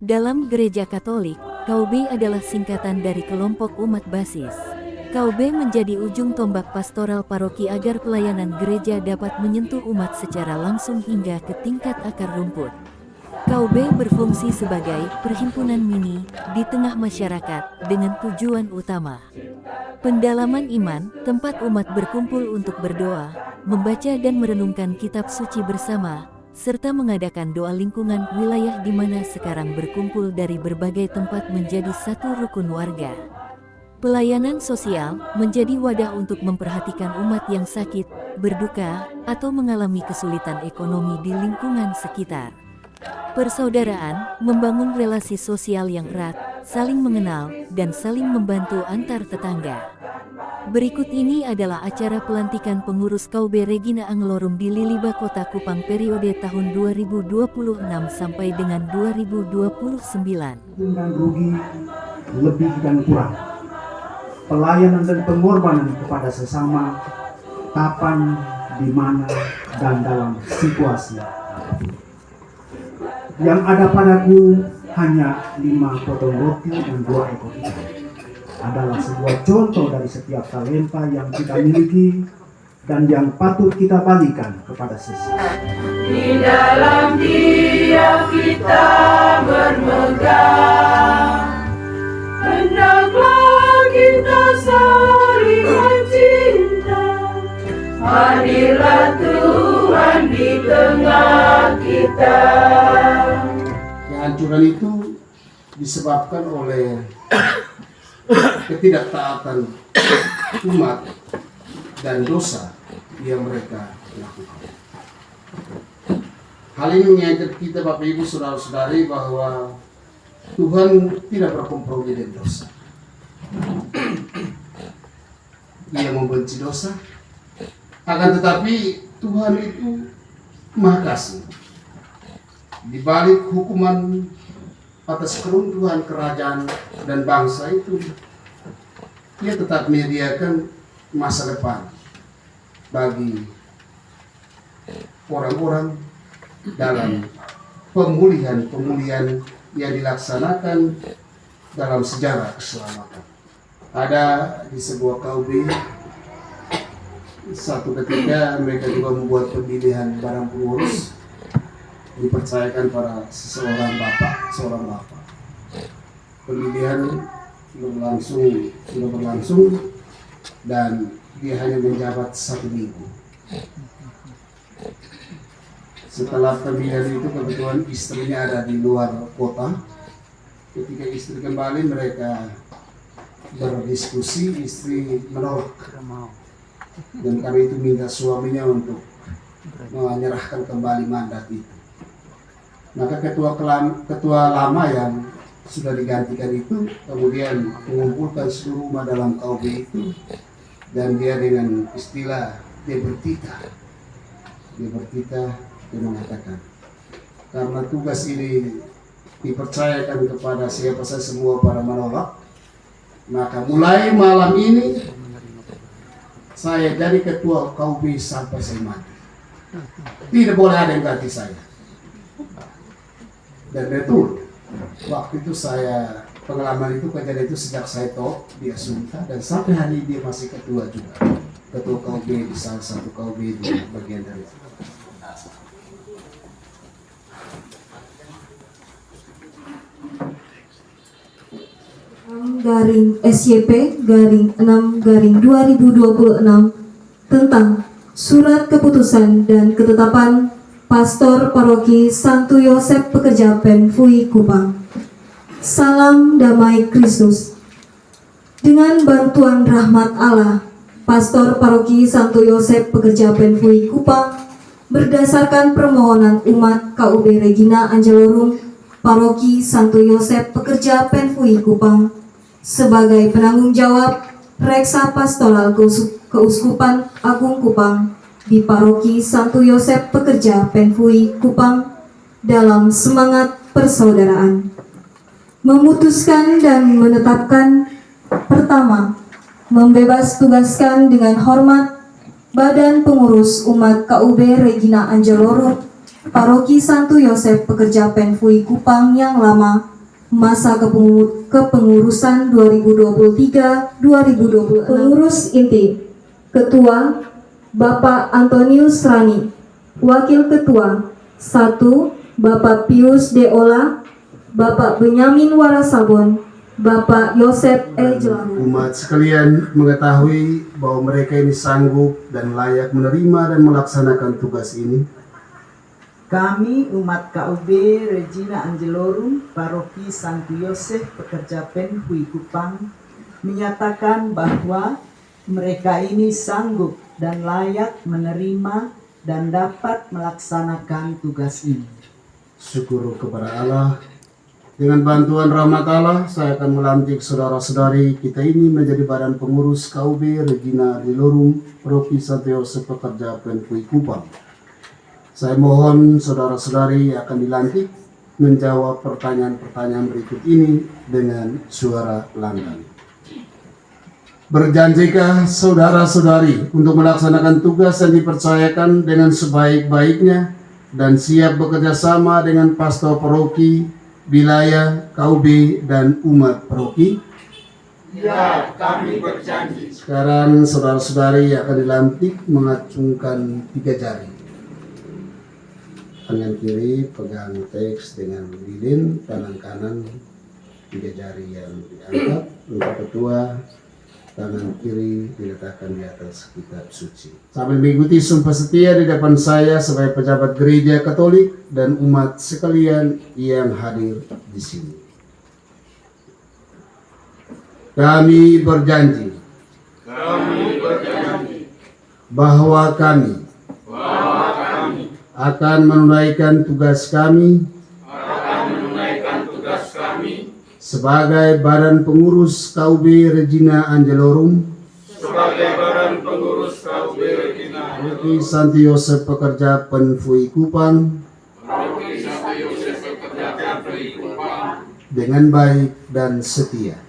Dalam Gereja Katolik, KUB adalah singkatan dari kelompok umat basis. KUB menjadi ujung tombak pastoral paroki agar pelayanan gereja dapat menyentuh umat secara langsung hingga ke tingkat akar rumput. KUB berfungsi sebagai perhimpunan mini di tengah masyarakat dengan tujuan utama pendalaman iman, tempat umat berkumpul untuk berdoa, membaca dan merenungkan kitab suci bersama, serta mengadakan doa lingkungan wilayah di mana sekarang berkumpul dari berbagai tempat menjadi satu rukun warga. Pelayanan sosial menjadi wadah untuk memperhatikan umat yang sakit, berduka, atau mengalami kesulitan ekonomi di lingkungan sekitar. Persaudaraan membangun relasi sosial yang erat, saling mengenal, dan saling membantu antar tetangga. Berikut ini adalah acara pelantikan pengurus KUB Regina Anglorum di Liliba Kota Kupang periode tahun 2026 sampai dengan 2029. Dan rugi, lebih dan kurang. Pelayanan dan pengorbanan kepada sesama, kapan, di mana, dan dalam situasi apapun. Yang ada padaku hanya 5 potong roti dan 2 ekor ikan. Adalah sebuah contoh dari setiap talenta yang kita miliki dan yang patut kita balikan kepada sesama. Di dalam Dia kita bermegang, hendaklah kita saling mencinta. Hadirlah Tuhan di tengah kita. Kehancuran itu disebabkan oleh ketidaktaatan umat dan dosa yang mereka lakukan. Hal ini mengingatkan kita Bapak Ibu Saudara-saudari bahwa Tuhan tidak berkompromi dengan dosa. Ia membenci dosa, akan tetapi Tuhan itu Maha Kasih. Di balik hukuman atas keruntuhan kerajaan dan bangsa itu, Ia tetap menyediakan masa depan bagi orang-orang dalam pemulihan yang dilaksanakan dalam sejarah keselamatan. Ada di sebuah KUB, satu ketika mereka juga membuat pemilihan barang pengurus, dipercayakan pada seorang bapak. Pemilihan sudah berlangsung dan dia hanya menjabat 1 minggu. Setelah pemilihan itu kebetulan istrinya ada di luar kota. Ketika istri kembali mereka berdiskusi, istri menolak dan karena itu minta suaminya untuk menyerahkan kembali mandat itu. Maka ketua lama yang sudah digantikan itu kemudian mengumpulkan seluruh umat dalam KUB itu, dan dia dengan istilah dia bertita dia mengatakan, karena tugas ini dipercayakan kepada siapa saja semua para menolak, maka mulai malam ini saya jadi ketua KUB sampai saya mati. Tidak boleh ada yang ganti saya. Dan betul, waktu itu saya pengalaman itu, kejadian itu sejak saya tahu di Asunta, dan sampai hari ini dia masih ketua juga, ketua KUB di salah satu KUB di bagian dari itu. Garing SYP garing 6 garing 2026 tentang surat keputusan dan ketetapan Pastor Paroki Santo Yosep Pekerja Penfui Kupang. Salam damai Kristus. Dengan bantuan rahmat Allah, Pastor Paroki Santo Yosep Pekerja Penfui Kupang berdasarkan permohonan umat KUB Regina Anglorum Paroki Santo Yosep Pekerja Penfui Kupang sebagai penanggung jawab Reksa Pastoral Keuskupan Agung Kupang di Paroki Santo Yosep Pekerja Penfui Kupang dalam semangat persaudaraan. Memutuskan dan menetapkan: pertama, membebas tugaskan dengan hormat Badan Pengurus Umat KUB Regina Anglorum Paroki Santo Yosef Pekerja Penfui Kupang yang lama, masa kepengurusan 2023-2026. Pengurus inti, Ketua Bapak Antonius Rani, Wakil Ketua 1 Bapak Pius De Ola, Bapak Benyamin Warasabon, Bapak Yosef Jelaru. Umat sekalian mengetahui bahwa mereka ini sanggup dan layak menerima dan melaksanakan tugas ini. Kami umat KUB Regina Angelorum Paroki Santo Yosef Pekerja Penfui Kupang menyatakan bahwa mereka ini sanggup dan layak menerima dan dapat melaksanakan tugas ini. Syukur kepada Allah. Dengan bantuan rahmat Allah, saya akan melantik saudara-saudari kita ini menjadi badan pengurus KUB Regina Angelorum Paroki Santo Yosef Pekerja Penfui Kupang. Saya mohon saudara-saudari yang akan dilantik menjawab pertanyaan-pertanyaan berikut ini dengan suara lantang. Berjanjikah saudara-saudari untuk melaksanakan tugas yang dipercayakan dengan sebaik-baiknya dan siap bekerja sama dengan pastor paroki, wilayah, KUB, dan umat paroki? Ya, kami berjanji. Sekarang saudara-saudari yang akan dilantik mengacungkan 3 jari. Tangan kiri pegang teks dengan lilin, tangan kanan 3 jari yang diangkat. Untuk ketua, tangan kiri diletakkan di atas kitab suci. Sambil mengikuti sumpah setia di depan saya sebagai pejabat gereja Katolik dan umat sekalian yang hadir di sini. Kami berjanji bahwa kami akan menunaikan tugas kami sebagai badan pengurus KUB Regina Angelorum Paroki Santo Yosef Pekerja Penfui Kupang dengan baik dan setia.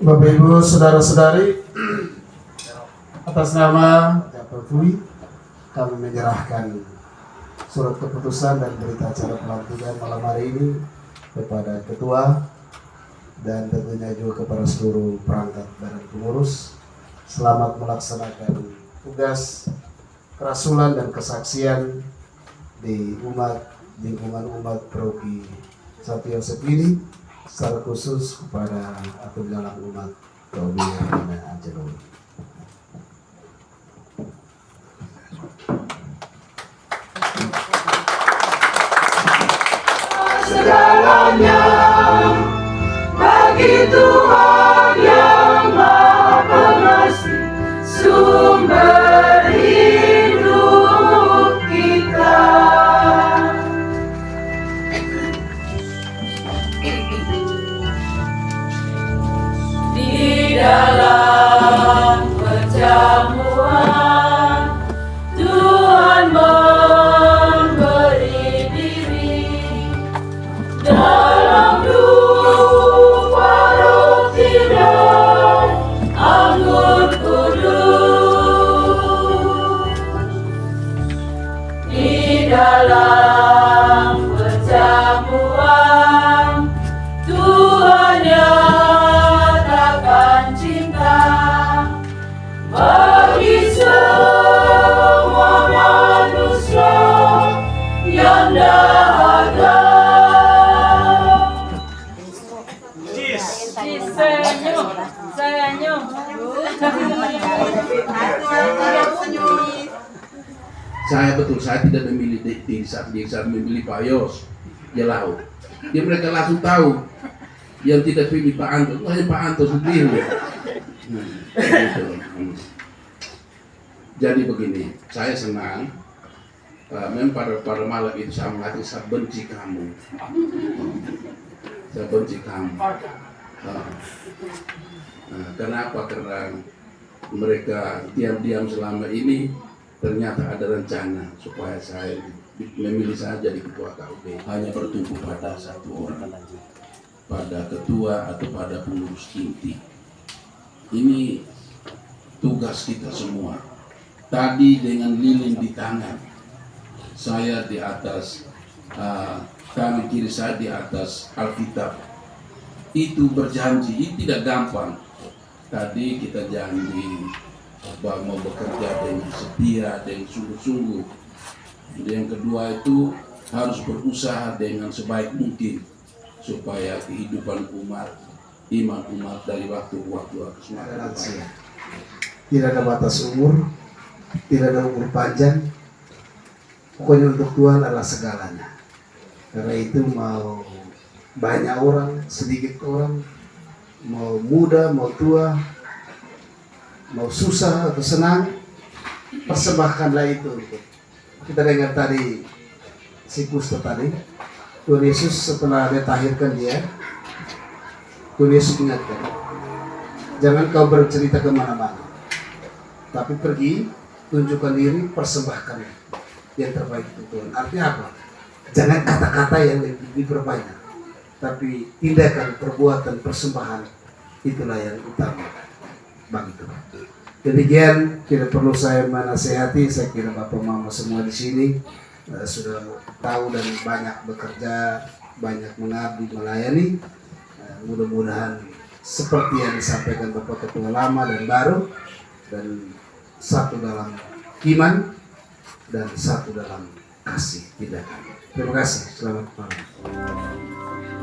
Bapak Ibu saudara-saudari, atas nama Penfui kami menyerahkan surat keputusan dan berita acara pelantikan malam hari ini kepada ketua dan tentunya juga kepada seluruh perangkat badan pengurus. Selamat melaksanakan tugas kerasulan dan kesaksian di lingkungan umat paroki Santo Yosef ini, secara khusus kepada atau dalam umat KUB Regina Angelorum. Segalanya bagi Tuhan yang Maha Pengasih, sumber hidup kita. Di dalam perjamuan Tuhan memberi diri, dalam duka roti dan anggur kudus. Di dalam perjamuan Tuhan nyatakan cinta bagi semua manusia yang dahaga. Senyum. Saya tidak memilih diri saya memilih Pak Yos, dia laut. Dia mereka langsung tahu yang tidak pilih Pak Anto, itu hanya Pak Anto sendiri. Jadi begini, saya senang. Memang pada malam itu saya mengatakan saya benci kamu. Saya benci kamu. Kenapa? Karena mereka diam-diam selama ini ternyata ada rencana supaya saya memilih saya jadi ketua KUB hanya bertumpu pada satu orang, pada ketua atau pada pengurus inti. Ini tugas kita semua. Tadi dengan lilin di tangan, saya di atas tangan kiri saya di atas Alkitab. Itu berjanji, itu tidak gampang. Tadi kita janji bahwa mau bekerja dengan setia, dengan sungguh-sungguh. Yang kedua itu harus berusaha dengan sebaik mungkin supaya kehidupan umat, iman umat dari waktu ke waktu semakin baik. Tidak ada batas umur, tidak ada umur panjang. Pokoknya untuk Tuhan adalah segalanya. Karena itu mau banyak orang, sedikit orang, mau muda, mau tua, mau susah atau senang, persembahkanlah itu. Kita dengar tadi si Kusta tadi, Tuhan Yesus setelah ditahirkan dia, Tuhan Yesus ingatkan, jangan kau bercerita kemana-mana, tapi pergi, tunjukkan diri, persembahkan yang terbaik untuk Tuhan. Artinya apa? Jangan kata-kata yang diperbanyak, tapi tindakan, perbuatan, persembahan itulah yang utama bagi Tuhan. Demikian, tidak perlu saya menasehati. Saya kira Bapak Mama semua di sini sudah tahu dan banyak bekerja, banyak mengabdi, melayani. Mudah-mudahan seperti yang disampaikan Bapak Ketua Lama dan Baru, dan satu dalam iman dan satu dalam kasih tindakan. Terima kasih. Selamat malam.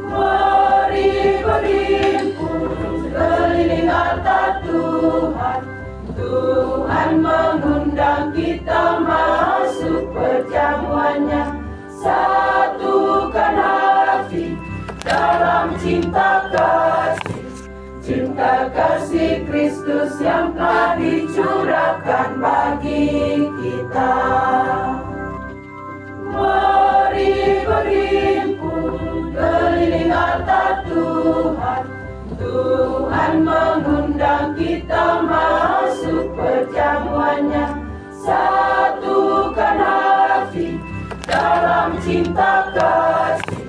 Mari berhimpun sekeliling harta Tuhan. Tuhan mengundang kita masuk perjamuannya. Satukan hati dalam cinta kasih. Cinta kasih Kristus yang telah dicurahkan bagi kita. Mari berhimpun keliling harta Tuhan. Tuhan mengundang kita masuk perjamuannya. Satukan hati dalam cinta kasih.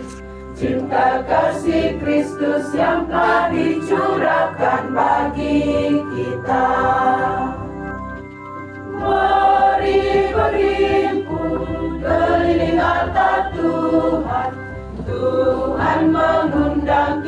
Cinta kasih Kristus yang telah dicurahkan bagi kita. Mari berhimpun keliling harta Tuhan. Tuhan mengundang